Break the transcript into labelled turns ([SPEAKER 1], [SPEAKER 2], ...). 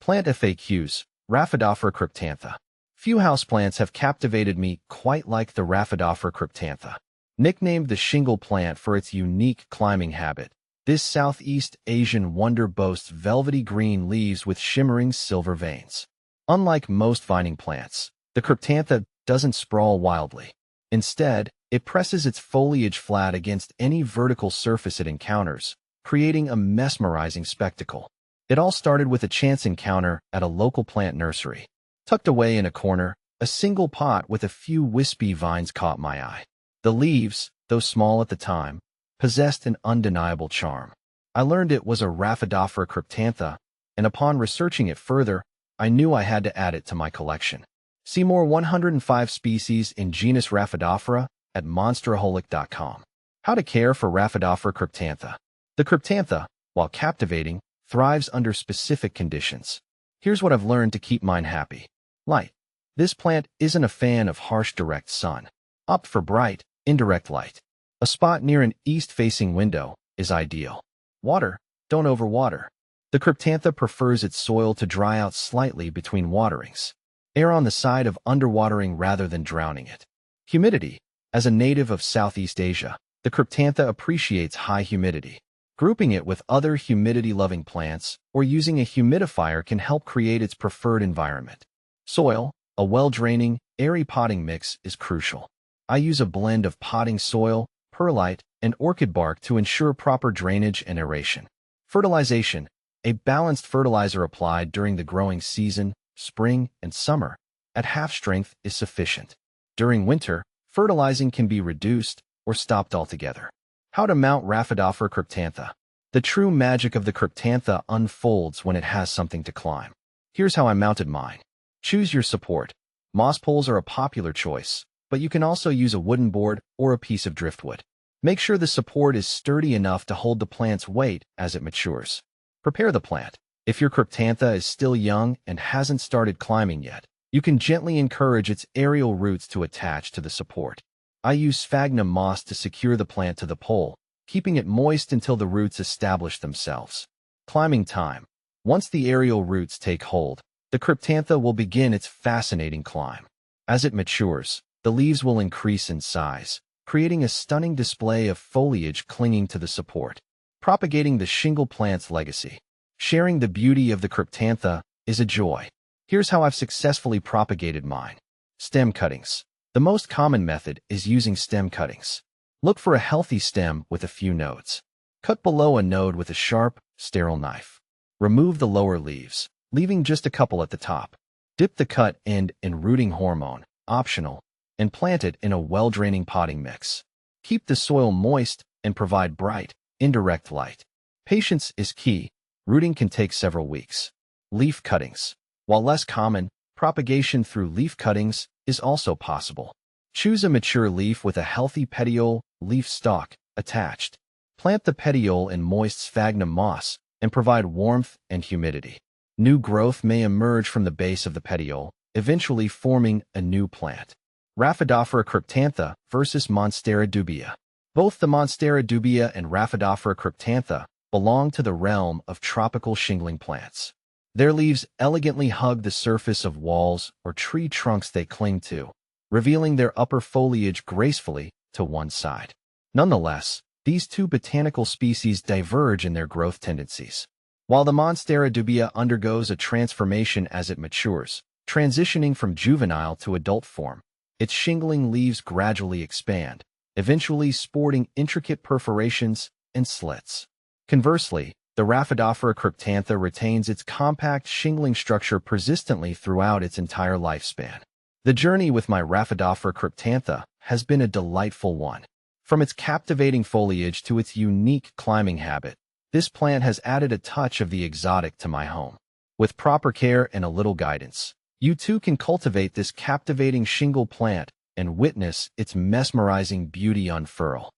[SPEAKER 1] Plant FAQs, Rhaphidophora cryptantha. Few houseplants have captivated me quite like the Rhaphidophora cryptantha. Nicknamed the shingle plant for its unique climbing habit, this Southeast Asian wonder boasts velvety green leaves with shimmering silver veins. Unlike most vining plants, the cryptantha doesn't sprawl wildly. Instead, it presses its foliage flat against any vertical surface it encounters, creating a mesmerizing spectacle. It all started with a chance encounter at a local plant nursery. Tucked away in a corner, a single pot with a few wispy vines caught my eye. The leaves, though small at the time, possessed an undeniable charm. I learned it was a Rhaphidophora cryptantha, and upon researching it further, I knew I had to add it to my collection. See more 105 species in genus Rhaphidophora at monsteraholic.com. How to care for Rhaphidophora cryptantha. The cryptantha, while captivating, thrives under specific conditions. Here's what I've learned to keep mine happy. Light. This plant isn't a fan of harsh direct sun. Opt for bright, indirect light. A spot near an east-facing window is ideal. Water. Don't overwater. The cryptantha prefers its soil to dry out slightly between waterings. Err on the side of underwatering rather than drowning it. Humidity. As a native of Southeast Asia, the cryptantha appreciates high humidity. Grouping it with other humidity-loving plants or using a humidifier can help create its preferred environment. Soil. A well-draining, airy potting mix is crucial. I use a blend of potting soil, perlite, and orchid bark to ensure proper drainage and aeration. Fertilization. A balanced fertilizer applied during the growing season, spring, and summer, at half strength is sufficient. During winter, fertilizing can be reduced or stopped altogether. How to mount Rhaphidophora cryptantha. The true magic of the cryptantha unfolds when it has something to climb. Here's how I mounted mine. Choose your support. Moss poles are a popular choice, but you can also use a wooden board or a piece of driftwood. Make sure the support is sturdy enough to hold the plant's weight as it matures. Prepare the plant. If your cryptantha is still young and hasn't started climbing yet, you can gently encourage its aerial roots to attach to the support. I use sphagnum moss to secure the plant to the pole, keeping it moist until the roots establish themselves. Climbing time. Once the aerial roots take hold, the cryptantha will begin its fascinating climb. As it matures, the leaves will increase in size, creating a stunning display of foliage clinging to the support. Propagating the shingle plant's legacy. Sharing the beauty of the cryptantha is a joy. Here's how I've successfully propagated mine. Stem cuttings. The most common method is using stem cuttings. Look for a healthy stem with a few nodes. Cut below a node with a sharp, sterile knife. Remove the lower leaves, leaving just a couple at the top. Dip the cut end in rooting hormone, optional, and plant it in a well-draining potting mix. Keep the soil moist and provide bright, indirect light. Patience is key. Rooting can take several weeks. Leaf cuttings. While less common, propagation through leaf cuttings is also possible. Choose a mature leaf with a healthy petiole, leaf stalk, attached. Plant the petiole in moist sphagnum moss and provide warmth and humidity. New growth may emerge from the base of the petiole, eventually forming a new plant. Rhaphidophora cryptantha versus Monstera dubia. Both the Monstera dubia and Rhaphidophora cryptantha belong to the realm of tropical shingling plants. Their leaves elegantly hug the surface of walls or tree trunks they cling to, revealing their upper foliage gracefully to one side. Nonetheless, these two botanical species diverge in their growth tendencies. While the Monstera dubia undergoes a transformation as it matures, transitioning from juvenile to adult form, its shingling leaves gradually expand, eventually sporting intricate perforations and slits. Conversely, the Rhaphidophora cryptantha retains its compact shingling structure persistently throughout its entire lifespan. The journey with my Rhaphidophora cryptantha has been a delightful one. From its captivating foliage to its unique climbing habit, this plant has added a touch of the exotic to my home. With proper care and a little guidance, you too can cultivate this captivating shingle plant and witness its mesmerizing beauty unfurl.